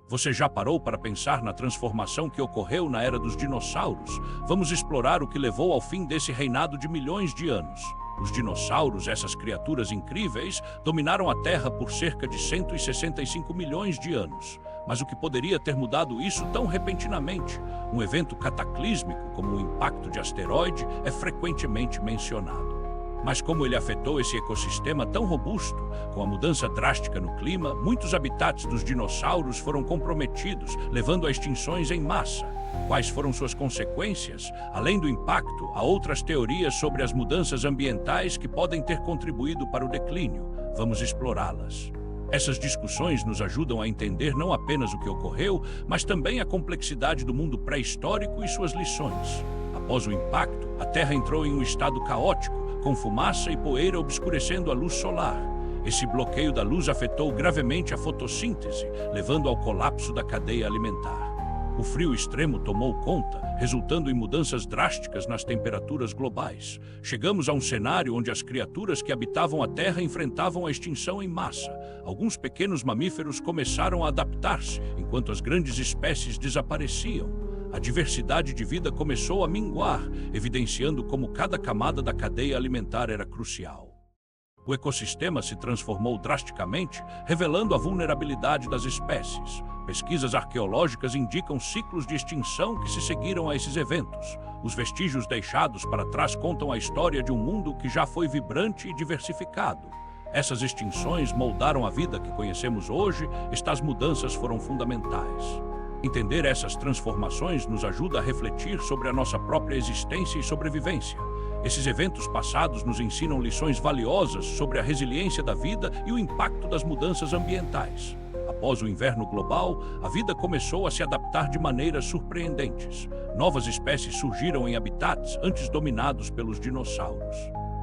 Você já parou para pensar na transformação que ocorreu na era dos dinossauros? Vamos explorar o que levou ao fim desse reinado de milhões de anos. Os dinossauros, essas criaturas incríveis, dominaram a Terra por cerca de 165 milhões de anos. Mas o que poderia ter mudado isso tão repentinamente? Um evento cataclísmico, como o impacto de asteroide, é frequentemente mencionado. Mas como ele afetou esse ecossistema tão robusto? Com a mudança drástica no clima, muitos habitats dos dinossauros foram comprometidos, levando a extinções em massa. Quais foram suas consequências? Além do impacto, há outras teorias sobre as mudanças ambientais que podem ter contribuído para o declínio. Vamos explorá-las. Essas discussões nos ajudam a entender não apenas o que ocorreu, mas também a complexidade do mundo pré-histórico e suas lições. Após o impacto, a Terra entrou em um estado caótico, com fumaça e poeira obscurecendo a luz solar. Esse bloqueio da luz afetou gravemente a fotossíntese, levando ao colapso da cadeia alimentar. O frio extremo tomou conta, resultando em mudanças drásticas nas temperaturas globais. Chegamos a um cenário onde as criaturas que habitavam a Terra enfrentavam a extinção em massa. Alguns pequenos mamíferos começaram a adaptar-se, enquanto as grandes espécies desapareciam. A diversidade de vida começou a minguar, evidenciando como cada camada da cadeia alimentar era crucial. O ecossistema se transformou drasticamente, revelando a vulnerabilidade das espécies. Pesquisas arqueológicas indicam ciclos de extinção que se seguiram a esses eventos. Os vestígios deixados para trás contam a história de um mundo que já foi vibrante e diversificado. Essas extinções moldaram a vida que conhecemos hoje, estas mudanças foram fundamentais. Entender essas transformações nos ajuda a refletir sobre a nossa própria existência e sobrevivência. Esses eventos passados nos ensinam lições valiosas sobre a resiliência da vida e o impacto das mudanças ambientais. Após o inverno global, a vida começou a se adaptar de maneiras surpreendentes. Novas espécies surgiram em habitats antes dominados pelos dinossauros.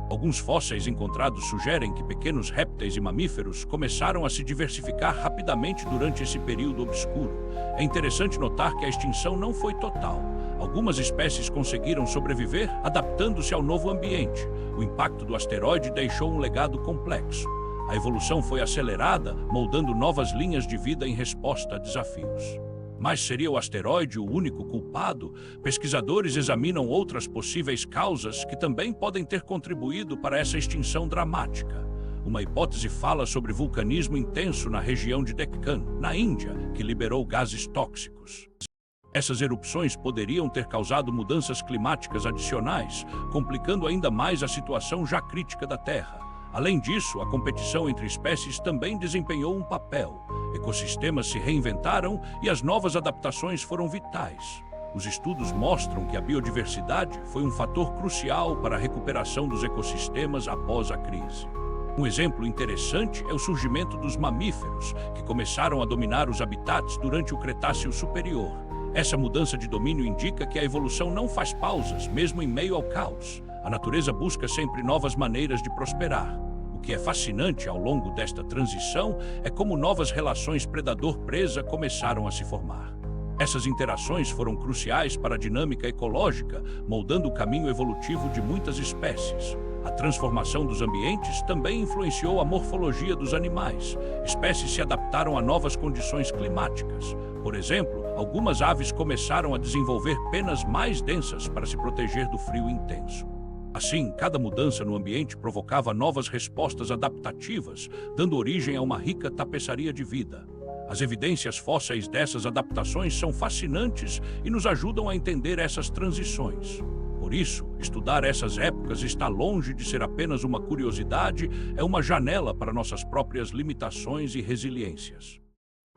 Alguns fósseis encontrados sugerem que pequenos répteis e mamíferos começaram a se diversificar rapidamente durante esse período obscuro. É interessante notar que a extinção não foi total. Algumas espécies conseguiram sobreviver, adaptando-se ao novo ambiente. O impacto do asteroide deixou um legado complexo. A evolução foi acelerada, moldando novas linhas de vida em resposta a desafios. Mas seria o asteroide o único culpado? Pesquisadores examinam outras possíveis causas que também podem ter contribuído para essa extinção dramática. Uma hipótese fala sobre vulcanismo intenso na região de Deccan, na Índia, que liberou gases tóxicos. Essas erupções poderiam ter causado mudanças climáticas adicionais, complicando ainda mais a situação já crítica da Terra. Além disso, a competição entre espécies também desempenhou um papel. Ecossistemas se reinventaram e as novas adaptações foram vitais. Os estudos mostram que a biodiversidade foi um fator crucial para a recuperação dos ecossistemas após a crise. Um exemplo interessante é o surgimento dos mamíferos, que começaram a dominar os habitats durante o Cretáceo Superior. Essa mudança de domínio indica que a evolução não faz pausas, mesmo em meio ao caos. A natureza busca sempre novas maneiras de prosperar. O que é fascinante ao longo desta transição é como novas relações predador-presa começaram a se formar. Essas interações foram cruciais para a dinâmica ecológica, moldando o caminho evolutivo de muitas espécies. A transformação dos ambientes também influenciou a morfologia dos animais. Espécies se adaptaram a novas condições climáticas. Por exemplo, algumas aves começaram a desenvolver penas mais densas para se proteger do frio intenso. Assim, cada mudança no ambiente provocava novas respostas adaptativas, dando origem a uma rica tapeçaria de vida. As evidências fósseis dessas adaptações são fascinantes e nos ajudam a entender essas transições. Por isso, estudar essas épocas está longe de ser apenas uma curiosidade, é uma janela para nossas próprias limitações e resiliências.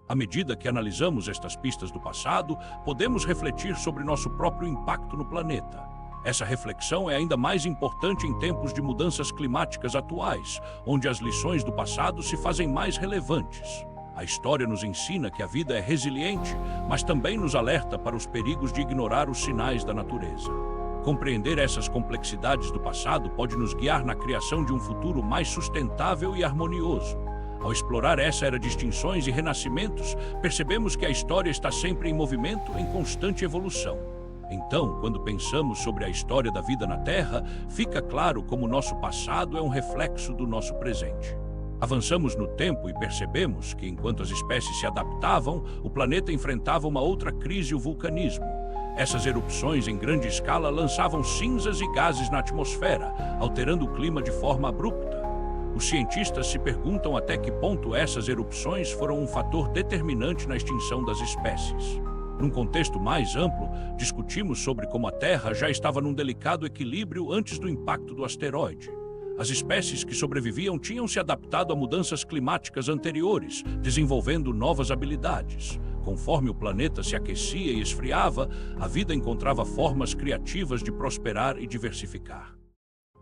À medida que analisamos estas pistas do passado, podemos refletir sobre nosso próprio impacto no planeta. Essa reflexão é ainda mais importante em tempos de mudanças climáticas atuais, onde as lições do passado se fazem mais relevantes. A história nos ensina que a vida é resiliente, mas também nos alerta para os perigos de ignorar os sinais da natureza. Compreender essas complexidades do passado pode nos guiar na criação de um futuro mais sustentável e harmonioso. Ao explorar essa era de extinções e renascimentos, percebemos que a história está sempre em movimento, em constante evolução. Então, quando pensamos sobre a história da vida na Terra, fica claro como nosso passado é um reflexo do nosso presente. Avançamos no tempo e percebemos que, enquanto as espécies se adaptavam, o planeta enfrentava uma outra crise, o vulcanismo. Essas erupções em grande escala lançavam cinzas e gases na atmosfera, alterando o clima de forma abrupta. Os cientistas se perguntam até que ponto essas erupções foram um fator determinante na extinção das espécies. Num contexto mais amplo, discutimos sobre como a Terra já estava num delicado equilíbrio antes do impacto do asteroide. As espécies que sobreviviam tinham se adaptado a mudanças climáticas anteriores, desenvolvendo novas habilidades. Conforme o planeta se aquecia e esfriava, a vida encontrava formas criativas de prosperar e diversificar.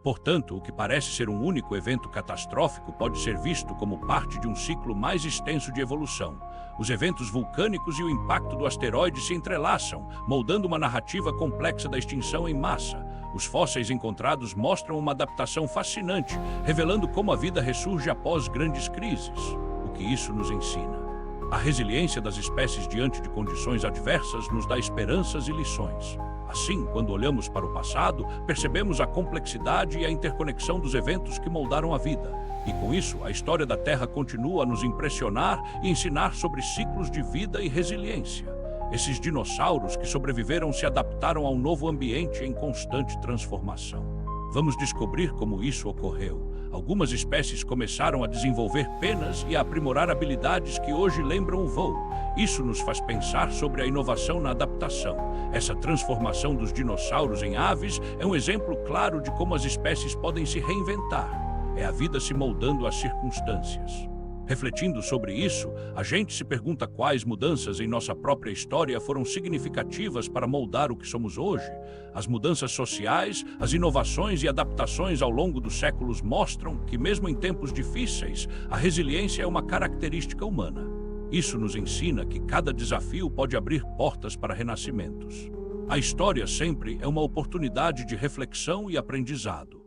Portanto, o que parece ser um único evento catastrófico pode ser visto como parte de um ciclo mais extenso de evolução. Os eventos vulcânicos e o impacto do asteroide se entrelaçam, moldando uma narrativa complexa da extinção em massa. Os fósseis encontrados mostram uma adaptação fascinante, revelando como a vida ressurge após grandes crises. O que isso nos ensina? A resiliência das espécies diante de condições adversas nos dá esperanças e lições. Assim, quando olhamos para o passado, percebemos a complexidade e a interconexão dos eventos que moldaram a vida. E com isso, a história da Terra continua a nos impressionar e ensinar sobre ciclos de vida e resiliência. Esses dinossauros que sobreviveram se adaptaram a um novo ambiente em constante transformação. Vamos descobrir como isso ocorreu. Algumas espécies começaram a desenvolver penas e a aprimorar habilidades que hoje lembram o voo. Isso nos faz pensar sobre a inovação na adaptação. Essa transformação dos dinossauros em aves é um exemplo claro de como as espécies podem se reinventar. É a vida se moldando às circunstâncias. Refletindo sobre isso, a gente se pergunta quais mudanças em nossa própria história foram significativas para moldar o que somos hoje. As mudanças sociais, as inovações e adaptações ao longo dos séculos mostram que, mesmo em tempos difíceis, a resiliência é uma característica humana. Isso nos ensina que cada desafio pode abrir portas para renascimentos. A história sempre é uma oportunidade de reflexão e aprendizado.